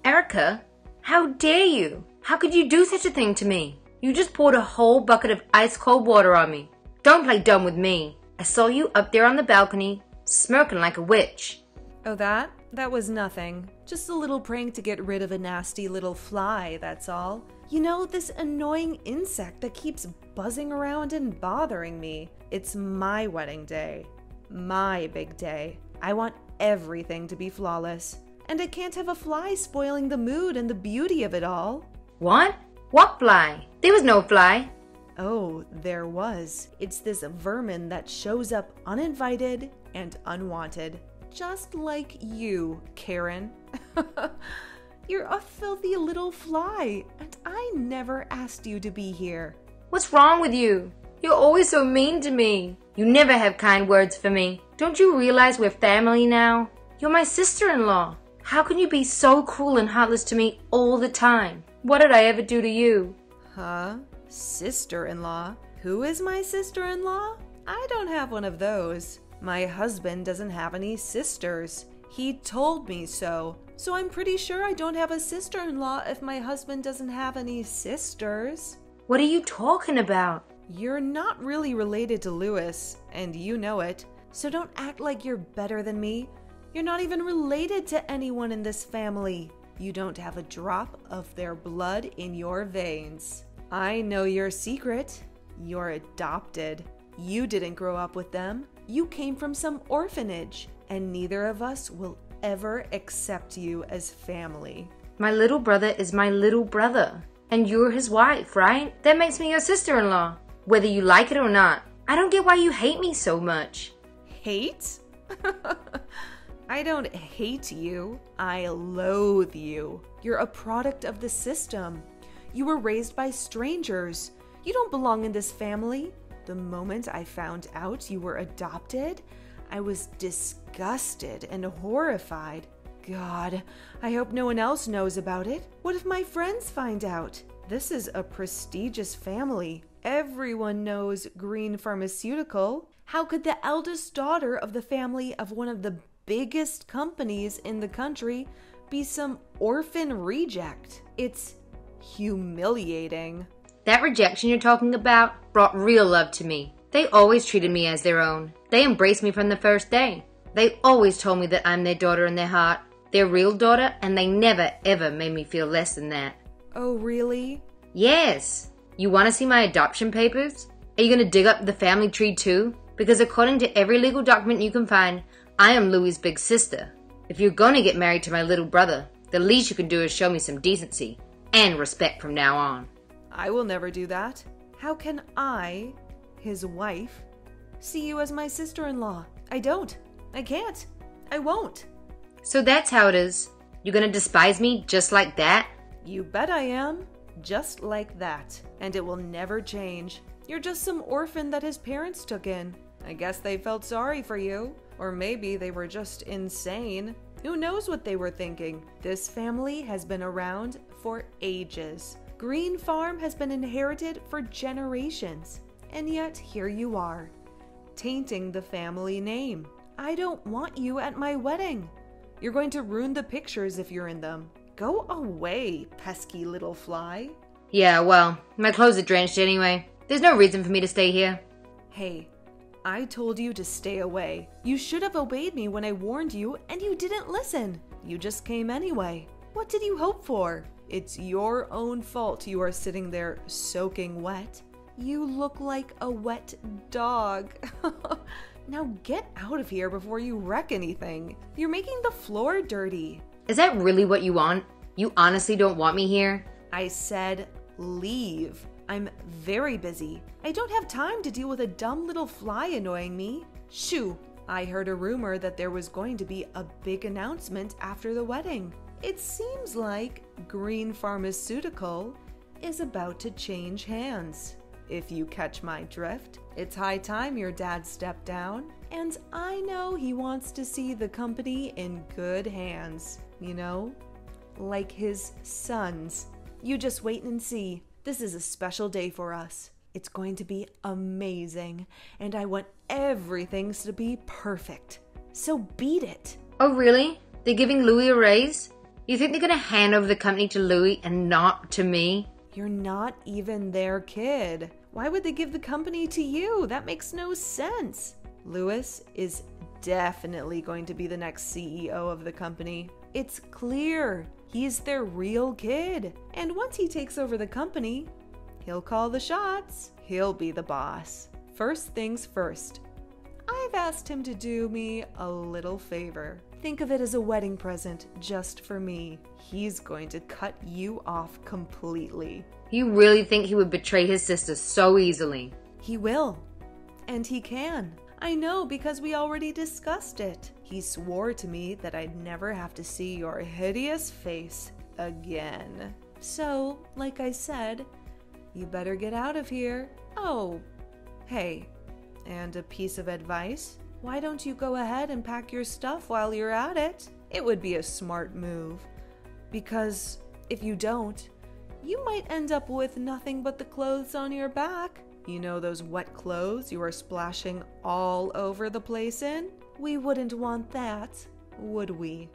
Erica, how dare you? How could you do such a thing to me? You just poured a whole bucket of ice-cold water on me. Don't play dumb with me. I saw you up there on the balcony, smirking like a witch. Oh, that was nothing. Just a little prank to get rid of a nasty little fly, that's all. You know, this annoying insect that keeps buzzing around and bothering me. It's my wedding day. My big day. I want everything to be flawless. And I can't have a fly spoiling the mood and the beauty of it all. What? What fly? There was no fly. Oh, there was. It's this vermin that shows up uninvited and unwanted. Just like you, Karen. You're a filthy little fly, and I never asked you to be here. What's wrong with you? You're always so mean to me. You never have kind words for me. Don't you realize we're family now? You're my sister-in-law. How can you be so cruel and heartless to me all the time? What did I ever do to you? Huh? Sister-in-law? Who is my sister-in-law? I don't have one of those. My husband doesn't have any sisters. He told me so. So I'm pretty sure I don't have a sister-in-law if my husband doesn't have any sisters. What are you talking about? You're not really related to Louis, and you know it. So don't act like you're better than me. You're not even related to anyone in this family. You don't have a drop of their blood in your veins. I know your secret. You're adopted. You didn't grow up with them. You came from some orphanage, and neither of us will ever accept you as family. My little brother is my little brother, and you're his wife, right? That makes me your sister-in-law, whether you like it or not. I don't get why you hate me so much. Hate? I don't hate you. I loathe you. You're a product of the system. You were raised by strangers. You don't belong in this family. The moment I found out you were adopted, I was disgusted and horrified. God, I hope no one else knows about it. What if my friends find out? This is a prestigious family. Everyone knows Green Pharmaceutical. How could the eldest daughter of the family of one of the biggest companies in the country be some orphan reject? It's humiliating. That rejection you're talking about brought real love to me. They always treated me as their own. They embraced me from the first day. They always told me that I'm their daughter in their heart, their real daughter, and they never ever made me feel less than that. Oh, really? Yes. You want to see my adoption papers? Are you going to dig up the family tree too? Because according to every legal document you can find, I am Louis' big sister. If you're going to get married to my little brother, the least you can do is show me some decency and respect from now on. I will never do that. How can I, his wife, see you as my sister-in-law? I don't. I can't. I won't. So that's how it is. You're going to despise me just like that? You bet I am. Just like that. And it will never change. You're just some orphan that his parents took in. I guess they felt sorry for you. Or maybe they were just insane. Who knows what they were thinking? This family has been around for ages. Green Farm has been inherited for generations. And yet here you are, tainting the family name. I don't want you at my wedding. You're going to ruin the pictures if you're in them. Go away, pesky little fly. Yeah, well, my clothes are drenched anyway. There's no reason for me to stay here. Hey, I told you to stay away. You should have obeyed me when I warned you, and you didn't listen. You just came anyway. What did you hope for? It's your own fault you are sitting there soaking wet. You look like a wet dog. Now get out of here before you wreck anything. You're making the floor dirty. Is that really what you want? You honestly don't want me here? I said leave. I'm very busy. I don't have time to deal with a dumb little fly annoying me. Shoo! I heard a rumor that there was going to be a big announcement after the wedding. It seems like Green Pharmaceutical is about to change hands. If you catch my drift, it's high time your dad stepped down, and I know he wants to see the company in good hands, you know? Like his sons. You just wait and see. This is a special day for us. It's going to be amazing, and I want everything to be perfect. So beat it. Oh really? They're giving Louis a raise? You think they're gonna hand over the company to Louis and not to me? You're not even their kid. Why would they give the company to you? That makes no sense. Louis is definitely going to be the next CEO of the company. It's clear he's their real kid. And once he takes over the company, he'll call the shots. He'll be the boss. First things first, I've asked him to do me a little favor. Think of it as a wedding present just for me. He's going to cut you off completely. You really think he would betray his sister so easily? He will. And he can. I know because we already discussed it. He swore to me that I'd never have to see your hideous face again. So, like I said, you better get out of here. Oh, hey, and a piece of advice? Why don't you go ahead and pack your stuff while you're at it? It would be a smart move. Because if you don't, you might end up with nothing but the clothes on your back. You know those wet clothes you are splashing all over the place in? We wouldn't want that, would we?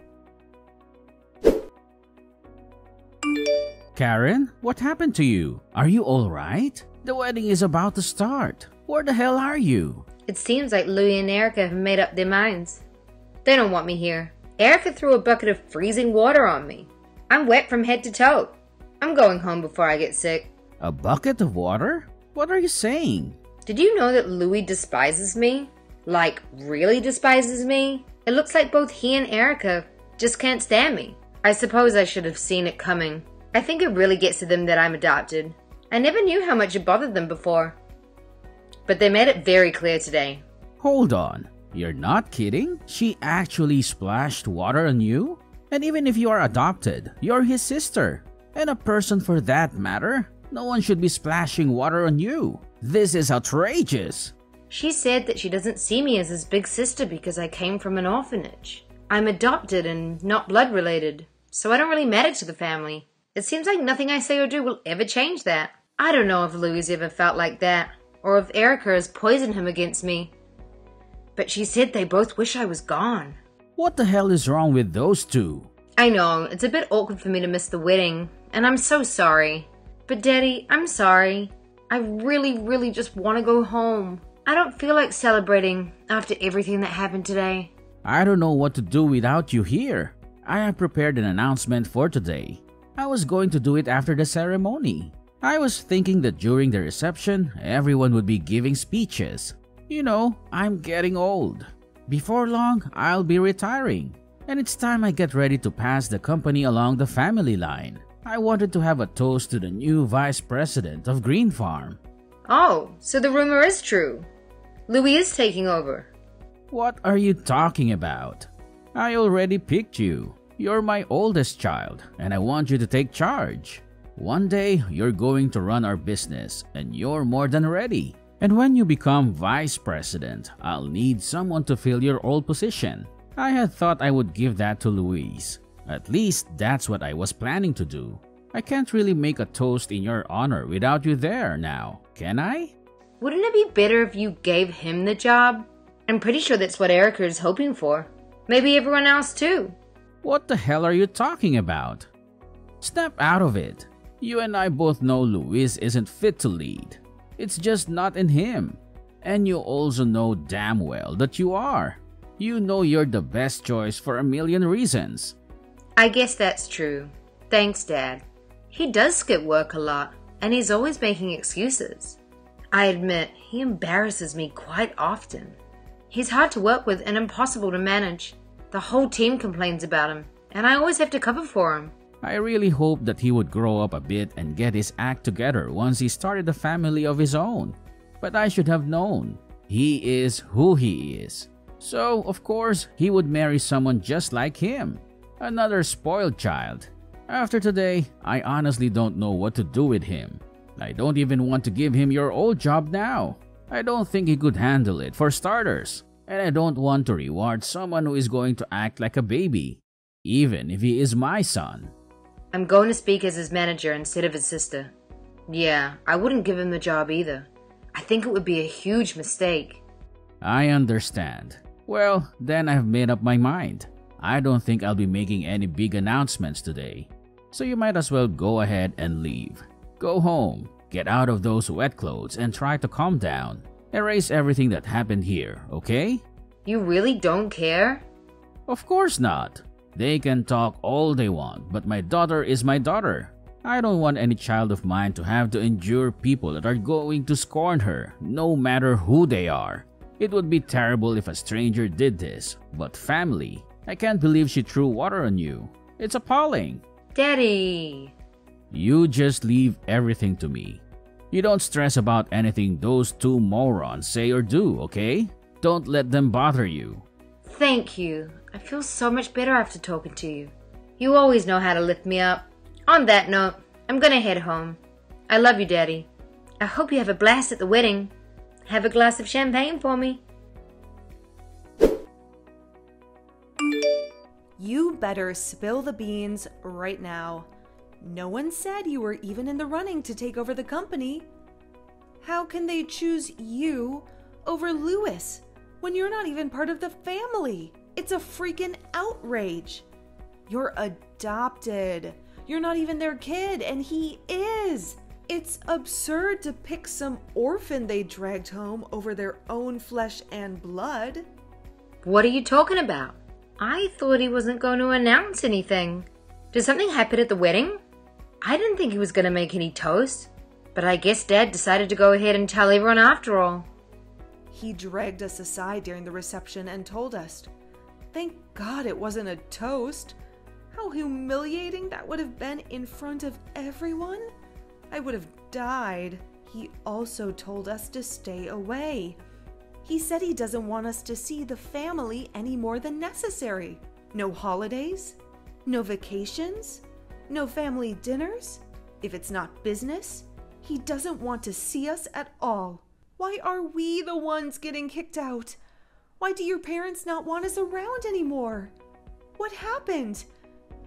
Karen, what happened to you? Are you alright? The wedding is about to start. Where the hell are you? It seems like Louis and Erica have made up their minds. They don't want me here. Erica threw a bucket of freezing water on me. I'm wet from head to toe. I'm going home before I get sick. A bucket of water? What are you saying? Did you know that Louis despises me? Like, really despises me? It looks like both he and Erica just can't stand me. I suppose I should have seen it coming. I think it really gets to them that I'm adopted. I never knew how much it bothered them before. But they made it very clear today. Hold on. You're not kidding? She actually splashed water on you? And even if you are adopted, you're his sister. And a person for that matter. No one should be splashing water on you. This is outrageous. She said that she doesn't see me as his big sister because I came from an orphanage. I'm adopted and not blood related, so I don't really matter to the family. It seems like nothing I say or do will ever change that. I don't know if Louis ever felt like that, or if Erica has poisoned him against me. But she said they both wish I was gone. What the hell is wrong with those two? I know, it's a bit awkward for me to miss the wedding, and I'm so sorry. But Daddy, I'm sorry. I really just want to go home. I don't feel like celebrating after everything that happened today. I don't know what to do without you here. I have prepared an announcement for today. I was going to do it after the ceremony. I was thinking that during the reception, everyone would be giving speeches. You know, I'm getting old. Before long, I'll be retiring. And it's time I get ready to pass the company along the family line. I wanted to have a toast to the new vice president of Green Farm. Oh, so the rumor is true. Louis is taking over. What are you talking about? I already picked you. You're my oldest child, and I want you to take charge. One day, you're going to run our business, and you're more than ready. And when you become vice president, I'll need someone to fill your old position. I had thought I would give that to Louise. At least that's what I was planning to do. I can't really make a toast in your honor without you there now, can I? Wouldn't it be better if you gave him the job? I'm pretty sure that's what Erica is hoping for. Maybe everyone else too. What the hell are you talking about? Snap out of it. You and I both know Louis isn't fit to lead. It's just not in him. And you also know damn well that you are. You know you're the best choice for a million reasons. I guess that's true. Thanks, Dad. He does skip work a lot, and he's always making excuses. I admit, he embarrasses me quite often. He's hard to work with and impossible to manage. The whole team complains about him, and I always have to cover for him. I really hoped that he would grow up a bit and get his act together once he started a family of his own. But I should have known. He is who he is. So, of course, he would marry someone just like him. Another spoiled child. After today, I honestly don't know what to do with him. I don't even want to give him your old job now. I don't think he could handle it for starters. And I don't want to reward someone who is going to act like a baby, even if he is my son. I'm going to speak as his manager instead of his sister. Yeah, I wouldn't give him the job either. I think it would be a huge mistake. I understand. Well, then I've made up my mind. I don't think I'll be making any big announcements today. So you might as well go ahead and leave. Go home, get out of those wet clothes, and try to calm down. Erase everything that happened here, okay? You really don't care? Of course not. They can talk all they want, but my daughter is my daughter. I don't want any child of mine to have to endure people that are going to scorn her, no matter who they are. It would be terrible if a stranger did this, but family, I can't believe she threw water on you. It's appalling. Daddy. You just leave everything to me. You don't stress about anything those two morons say or do, okay? Don't let them bother you. Thank you. I feel so much better after talking to you. You always know how to lift me up. On that note, I'm gonna head home. I love you, Daddy. I hope you have a blast at the wedding. Have a glass of champagne for me. You better spill the beans right now. No one said you were even in the running to take over the company. How can they choose you over Louis when you're not even part of the family? It's a freaking outrage. You're adopted. You're not even their kid, and he is. It's absurd to pick some orphan they dragged home over their own flesh and blood. What are you talking about? I thought he wasn't going to announce anything. Did something happen at the wedding? I didn't think he was going to make any toast, but I guess Dad decided to go ahead and tell everyone after all. He dragged us aside during the reception and told us. Thank God it wasn't a toast. How humiliating that would have been in front of everyone. I would have died. He also told us to stay away. He said he doesn't want us to see the family any more than necessary. No holidays, no vacations, no family dinners. If it's not business, he doesn't want to see us at all. Why are we the ones getting kicked out? Why do your parents not want us around anymore? What happened?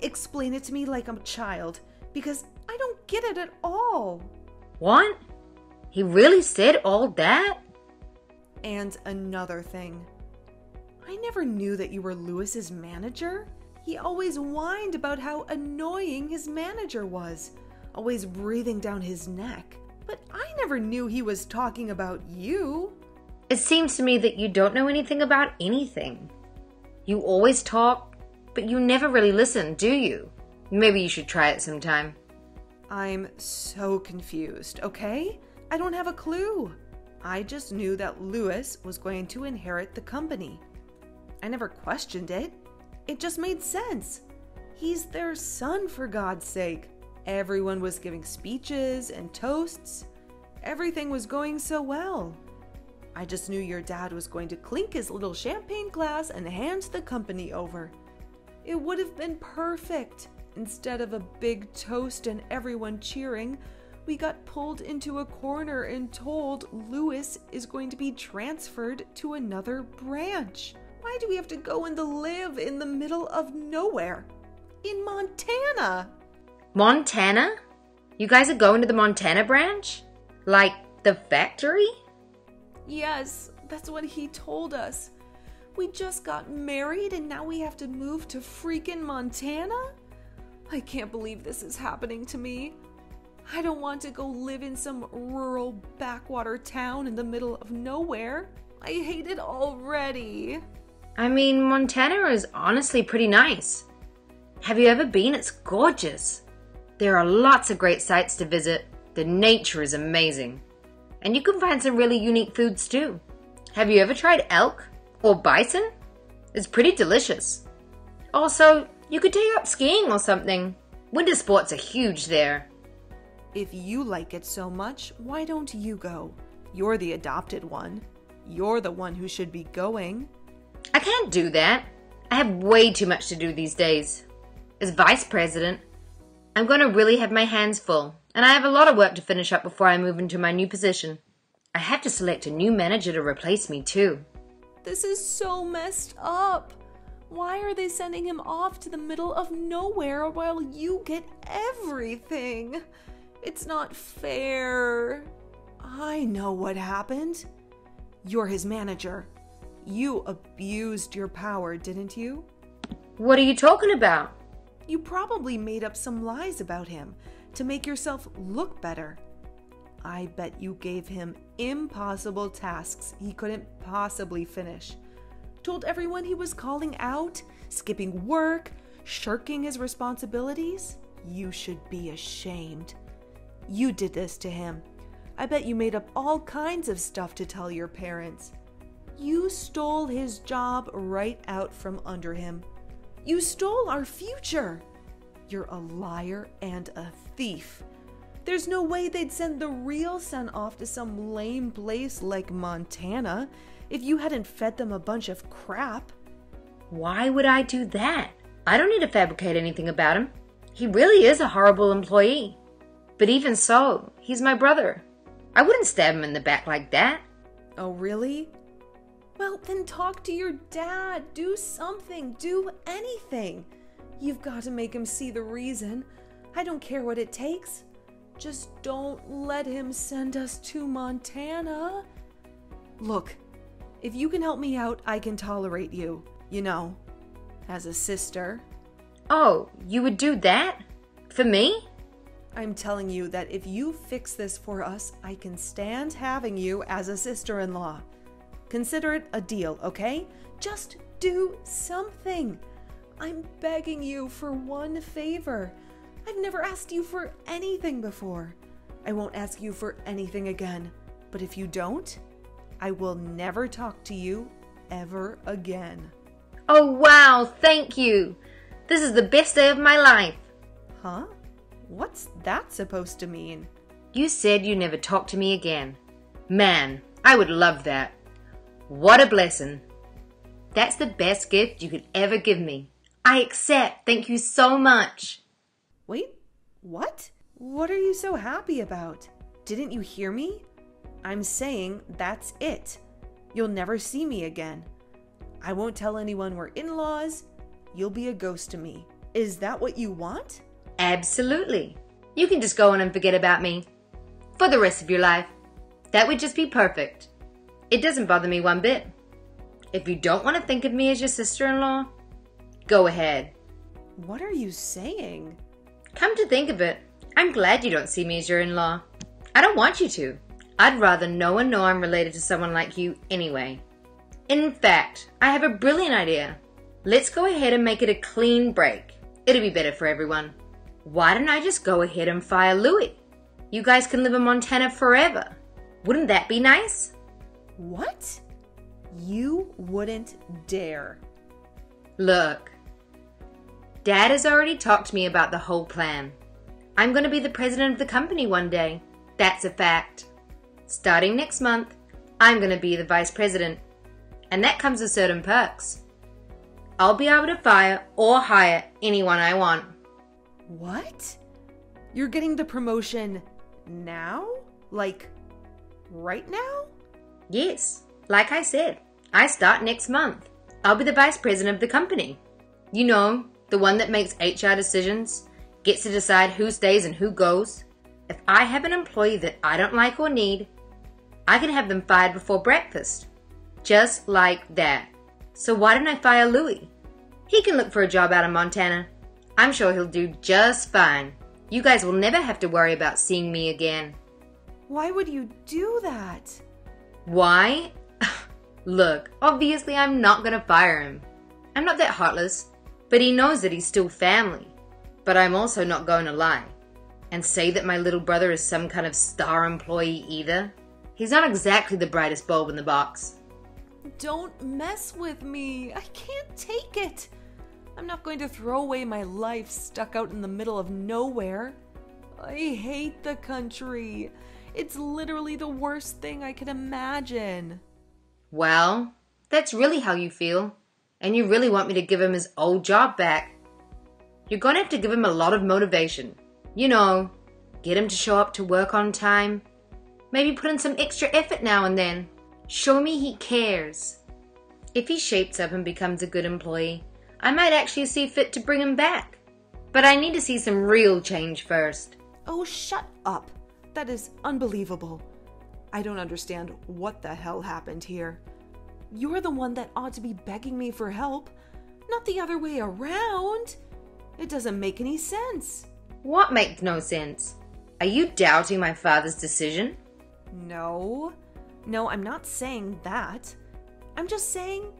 Explain it to me like I'm a child, because I don't get it at all. What? He really said all that? And another thing. I never knew that you were Louis's manager. He always whined about how annoying his manager was, always breathing down his neck. But I never knew he was talking about you. It seems to me that you don't know anything about anything. You always talk, but you never really listen, do you? Maybe you should try it sometime. I'm so confused, okay? I don't have a clue. I just knew that Louis was going to inherit the company. I never questioned it. It just made sense. He's their son, for God's sake. Everyone was giving speeches and toasts. Everything was going so well. I just knew your dad was going to clink his little champagne glass and hand the company over. It would have been perfect. Instead of a big toast and everyone cheering, we got pulled into a corner and told Louis is going to be transferred to another branch. Why do we have to go and live in the middle of nowhere? In Montana! Montana? You guys are going to the Montana branch? Like the factory? Yes, that's what he told us. We just got married and now we have to move to freaking Montana? I can't believe this is happening to me. I don't want to go live in some rural backwater town in the middle of nowhere. I hate it already. I mean, Montana is honestly pretty nice. Have you ever been? It's gorgeous. There are lots of great sites to visit. The nature is amazing. And you can find some really unique foods too. Have you ever tried elk or bison? It's pretty delicious. Also, you could take up skiing or something. Winter sports are huge there. If you like it so much, why don't you go? You're the adopted one. You're the one who should be going. I can't do that. I have way too much to do these days. As vice president, I'm going to really have my hands full, and I have a lot of work to finish up before I move into my new position. I have to select a new manager to replace me too. This is so messed up. Why are they sending him off to the middle of nowhere while you get everything? It's not fair. I know what happened. You're his manager. You abused your power, didn't you? What are you talking about? You probably made up some lies about him to make yourself look better. I bet you gave him impossible tasks he couldn't possibly finish. Told everyone he was calling out, skipping work, shirking his responsibilities. You should be ashamed. You did this to him. I bet you made up all kinds of stuff to tell your parents. You stole his job right out from under him. You stole our future. You're a liar and a thief. There's no way they'd send the real son off to some lame place like Montana if you hadn't fed them a bunch of crap. Why would I do that? I don't need to fabricate anything about him. He really is a horrible employee. But even so, he's my brother. I wouldn't stab him in the back like that. Oh, really? Well, then talk to your dad. Do something. Do anything. You've got to make him see the reason. I don't care what it takes. Just don't let him send us to Montana. Look, if you can help me out, I can tolerate you. You know, as a sister. Oh, you would do that? For me? I'm telling you that if you fix this for us, I can stand having you as a sister-in-law. Consider it a deal, okay? Just do something. I'm begging you for one favor. I've never asked you for anything before. I won't ask you for anything again. But if you don't, I will never talk to you ever again. Oh, wow, thank you. This is the best day of my life. Huh? What's that supposed to mean? You said you never talk to me again. Man, I would love that. What a blessing. That's the best gift you could ever give me. I accept. Thank you so much. Wait, what? What are you so happy about? Didn't you hear me? I'm saying that's it. You'll never see me again. I won't tell anyone we're in-laws. You'll be a ghost to me. Is that what you want? Absolutely. You can just go on and forget about me. For the rest of your life. That would just be perfect. It doesn't bother me one bit. If you don't want to think of me as your sister-in-law, go ahead. What are you saying? Come to think of it, I'm glad you don't see me as your in-law. I don't want you to. I'd rather no one know I'm related to someone like you anyway. In fact, I have a brilliant idea. Let's go ahead and make it a clean break. It'll be better for everyone. Why don't I just go ahead and fire Louis? You guys can live in Montana forever. Wouldn't that be nice? What? You wouldn't dare. Look, Dad has already talked to me about the whole plan. I'm going to be the president of the company one day. That's a fact. Starting next month, I'm going to be the vice president. And that comes with certain perks. I'll be able to fire or hire anyone I want. What? You're getting the promotion now? Like, right now? Yes, like I said, I start next month. I'll be the vice president of the company. You know, the one that makes HR decisions, gets to decide who stays and who goes. If I have an employee that I don't like or need, I can have them fired before breakfast. Just like that. So why don't I fire Louis? He can look for a job out in Montana. I'm sure he'll do just fine. You guys will never have to worry about seeing me again. Why would you do that? Why? Look, obviously I'm not gonna fire him. I'm not that heartless, but he knows that he's still family. But I'm also not going to lie and say that my little brother is some kind of star employee either. He's not exactly the brightest bulb in the box. Don't mess with me. I can't take it. I'm not going to throw away my life stuck out in the middle of nowhere. I hate the country. It's literally the worst thing I can imagine. Well, that's really how you feel. And you really want me to give him his old job back. You're going to have to give him a lot of motivation. You know, get him to show up to work on time. Maybe put in some extra effort now and then. Show me he cares. If he shapes up and becomes a good employee, I might actually see fit to bring him back. But I need to see some real change first. Oh, shut up. That is unbelievable. I don't understand what the hell happened here. You're the one that ought to be begging me for help. not the other way around. It doesn't make any sense. What makes no sense? Are you doubting my father's decision? No, I'm not saying that. I'm just saying,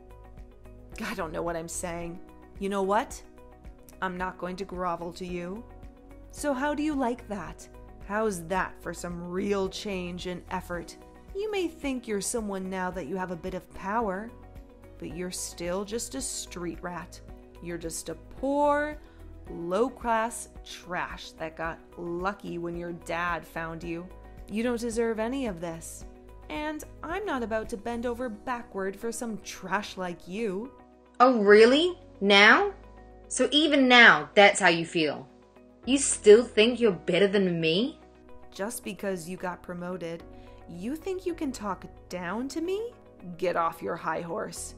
I don't know what I'm saying. You know what? I'm not going to grovel to you. So how do you like that? How's that for some real change and effort? You may think you're someone now that you have a bit of power, but you're still just a street rat. You're just a poor, low-class trash that got lucky when your dad found you. You don't deserve any of this. And I'm not about to bend over backward for some trash like you. Oh, really? Now? So even now, that's how you feel? You still think you're better than me? Just because you got promoted, you think you can talk down to me? Get off your high horse.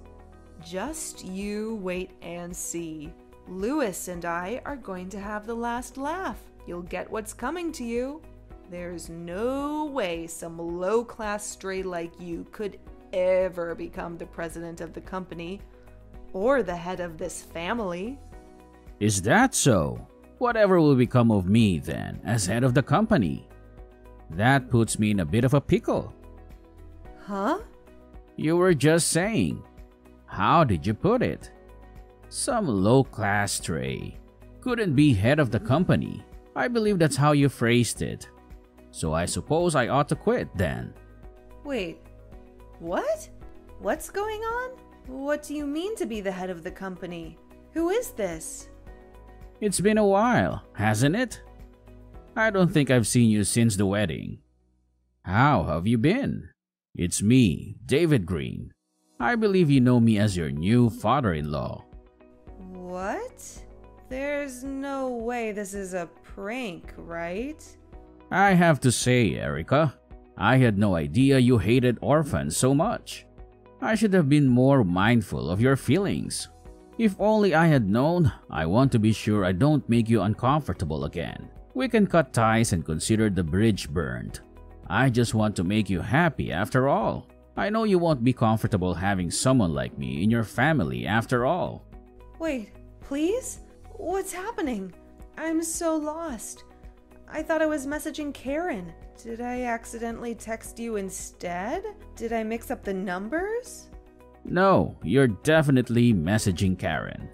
Just you wait and see. Lewis and I are going to have the last laugh. You'll get what's coming to you. There's no way some low-class stray like you could ever become the president of the company or the head of this family. Is that so? Whatever will become of me then, as head of the company? That puts me in a bit of a pickle. Huh? You were just saying. How did you put it? Some low-class stray couldn't be head of the company. I believe that's how you phrased it. So I suppose I ought to quit then. Wait, what? What's going on? What do you mean to be the head of the company? Who is this? It's been a while, hasn't it? I don't think I've seen you since the wedding. How have you been? It's me, David Green. I believe you know me as your new father-in-law. What? There's no way this is a prank, right? I have to say, Erica, I had no idea you hated orphans so much. I should have been more mindful of your feelings. If only I had known, I want to be sure I don't make you uncomfortable again. We can cut ties and consider the bridge burned. I just want to make you happy after all. I know you won't be comfortable having someone like me in your family after all. Wait, please? What's happening? I'm so lost. I thought I was messaging Karen. Did I accidentally text you instead? Did I mix up the numbers? No, you're definitely messaging Karen.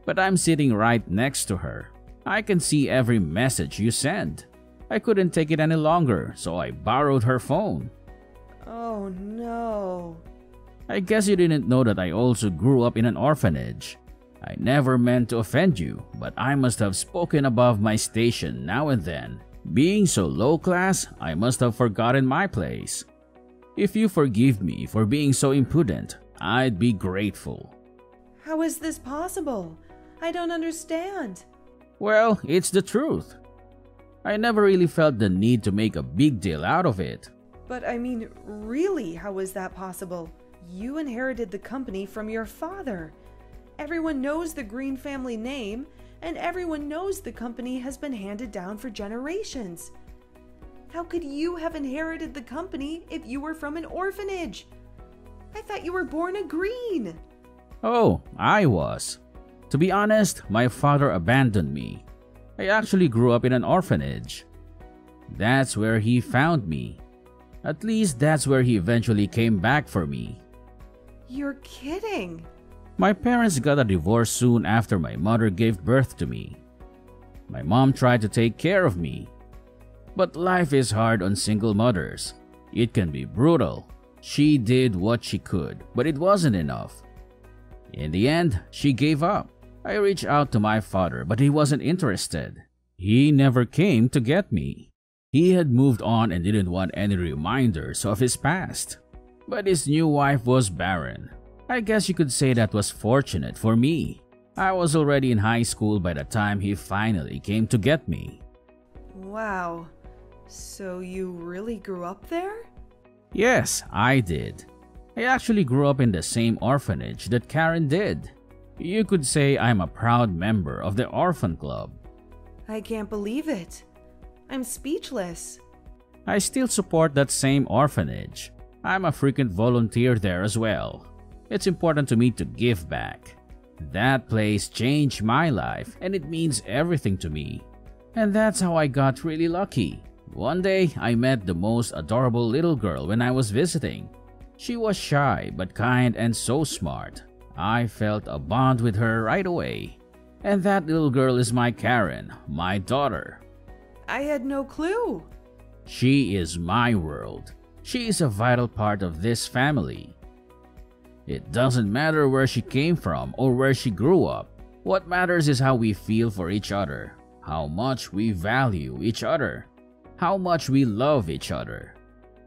But I'm sitting right next to her. I can see every message you send. I couldn't take it any longer, so I borrowed her phone. Oh no. I guess you didn't know that I also grew up in an orphanage. I never meant to offend you, but I must have spoken above my station now and then. Being so low class, I must have forgotten my place. If you forgive me for being so impudent, I'd be grateful. How is this possible? I don't understand. Well, it's the truth. I never really felt the need to make a big deal out of it. But I mean, really, how is that possible? You inherited the company from your father. Everyone knows the Green family name, and everyone knows the company has been handed down for generations. How could you have inherited the company if you were from an orphanage? I thought you were born a Green. Oh, I was. To be honest, my father abandoned me. I actually grew up in an orphanage. That's where he found me. At least that's where he eventually came back for me. You're kidding. My parents got a divorce soon after my mother gave birth to me. My mom tried to take care of me. But life is hard on single mothers. It can be brutal. She did what she could, but it wasn't enough. In the end, she gave up. I reached out to my father, but he wasn't interested. He never came to get me. He had moved on and didn't want any reminders of his past. But his new wife was barren. I guess you could say that was fortunate for me. I was already in high school by the time he finally came to get me. Wow. So you really grew up there? Yes, I did. I actually grew up in the same orphanage that Karen did. You could say I'm a proud member of the orphan club. I can't believe it. I'm speechless. I still support that same orphanage. I'm a frequent volunteer there as well. It's important to me to give back. That place changed my life and it means everything to me. And that's how I got really lucky. One day, I met the most adorable little girl when I was visiting. She was shy but kind and so smart. I felt a bond with her right away. And that little girl is my Karen, my daughter. I had no clue. She is my world. She is a vital part of this family. It doesn't matter where she came from or where she grew up. What matters is how we feel for each other, how much we value each other, how much we love each other.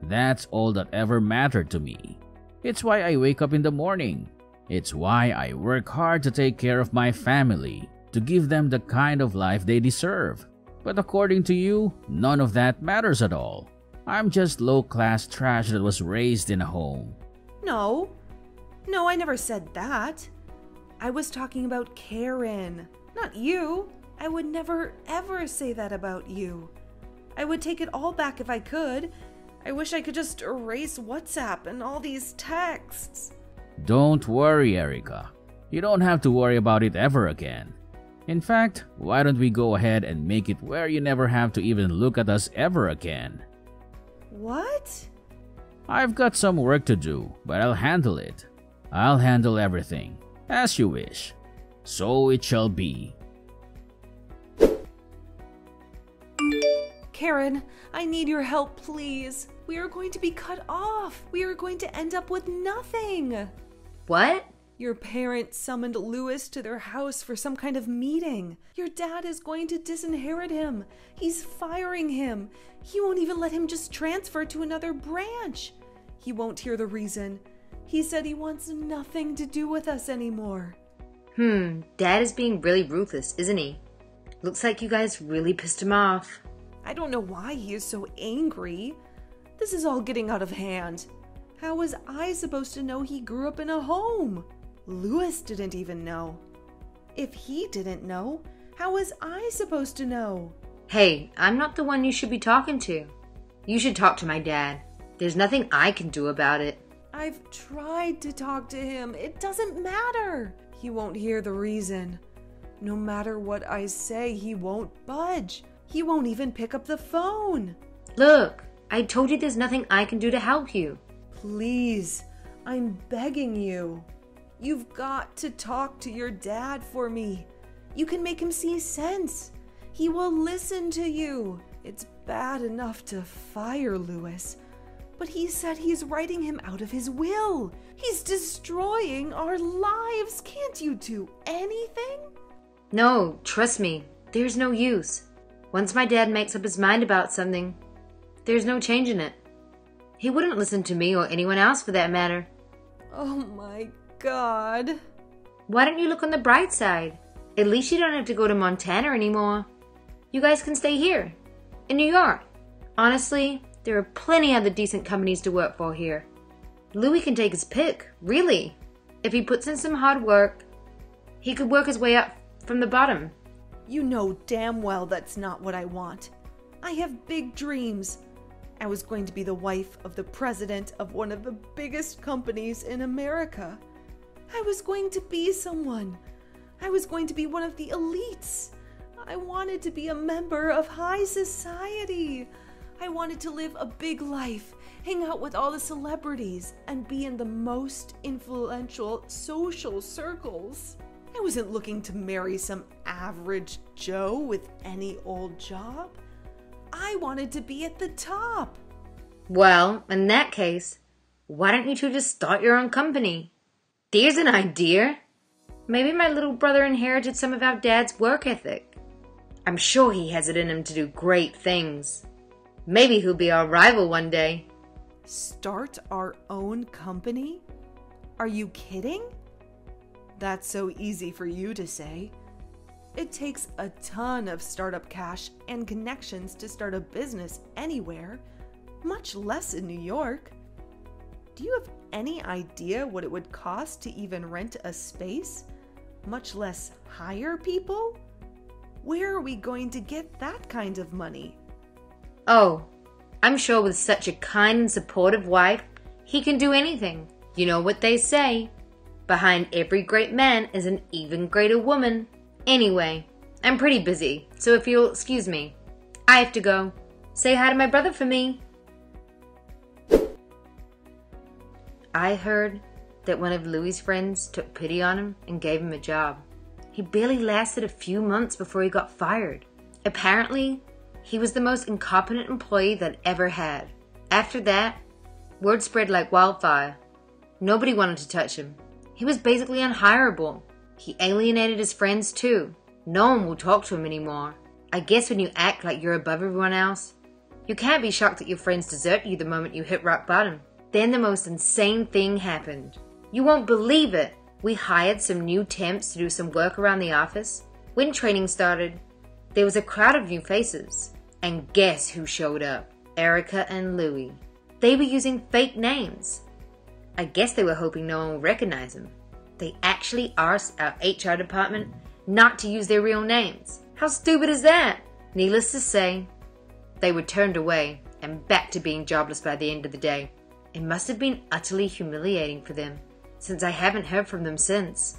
That's all that ever mattered to me. It's why I wake up in the morning. It's why I work hard to take care of my family, to give them the kind of life they deserve. But according to you, none of that matters at all. I'm just low-class trash that was raised in a home. No, I never said that. I was talking about Karen, not you. I would never ever say that about you. I would take it all back if I could. I wish I could just erase WhatsApp and all these texts. Don't worry, Erica. You don't have to worry about it ever again. In fact, why don't we go ahead and make it where you never have to even look at us ever again? What? I've got some work to do, but I'll handle it. I'll handle everything, as you wish. So it shall be. Karen, I need your help, please. We are going to be cut off. We are going to end up with nothing. What? Your parents summoned Louis to their house for some kind of meeting. Your dad is going to disinherit him. He's firing him. He won't even let him just transfer to another branch. He won't hear the reason. He said he wants nothing to do with us anymore. Dad is being really ruthless, isn't he? Looks like you guys really pissed him off. I don't know why he is so angry. This is all getting out of hand. How was I supposed to know he grew up in a home? Louis didn't even know. If he didn't know, how was I supposed to know? Hey, I'm not the one you should be talking to. You should talk to my dad. There's nothing I can do about it. I've tried to talk to him. It doesn't matter. He won't hear the reason. No matter what I say, he won't budge. He won't even pick up the phone. Look, I told you there's nothing I can do to help you. Please, I'm begging you. You've got to talk to your dad for me. You can make him see sense. He will listen to you. It's bad enough to fire Louis, but he said he's writing him out of his will. He's destroying our lives. Can't you do anything? No, trust me, there's no use. Once my dad makes up his mind about something, there's no changing it. He wouldn't listen to me or anyone else for that matter. Oh my God. Why don't you look on the bright side? At least you don't have to go to Montana anymore. You guys can stay here, in New York. Honestly, there are plenty other decent companies to work for here. Louis can take his pick, really. If he puts in some hard work, he could work his way up from the bottom. You know damn well that's not what I want. I have big dreams. I was going to be the wife of the president of one of the biggest companies in America. I was going to be someone. I was going to be one of the elites. I wanted to be a member of high society. I wanted to live a big life, hang out with all the celebrities, and be in the most influential social circles. I wasn't looking to marry some average Joe with any old job. I wanted to be at the top. Well, in that case, why don't you two just start your own company? There's an idea. Maybe my little brother inherited some of our dad's work ethic. I'm sure he has it in him to do great things. Maybe he'll be our rival one day. Start our own company? Are you kidding? That's so easy for you to say. It takes a ton of startup cash and connections to start a business anywhere, much less in New York. Do you have any idea what it would cost to even rent a space, much less hire people? Where are we going to get that kind of money? Oh, I'm sure with such a kind and supportive wife, he can do anything. You know what they say, Behind every great man is an even greater woman. Anyway, I'm pretty busy, so if you'll excuse me, I have to go. Say hi to my brother for me. I heard that one of Louis's friends took pity on him and gave him a job. He barely lasted a few months before he got fired. Apparently, he was the most incompetent employee that ever had. After that, word spread like wildfire. Nobody wanted to touch him. He was basically unhireable. He alienated his friends too. No one will talk to him anymore. I guess when you act like you're above everyone else, you can't be shocked that your friends desert you the moment you hit rock bottom. Then the most insane thing happened. You won't believe it. We hired some new temps to do some work around the office. When training started, there was a crowd of new faces. And guess who showed up? Erica and Louis. They were using fake names. I guess they were hoping no one would recognize them. They actually asked our HR department not to use their real names. How stupid is that? Needless to say, they were turned away and back to being jobless by the end of the day. It must have been utterly humiliating for them, since I haven't heard from them since.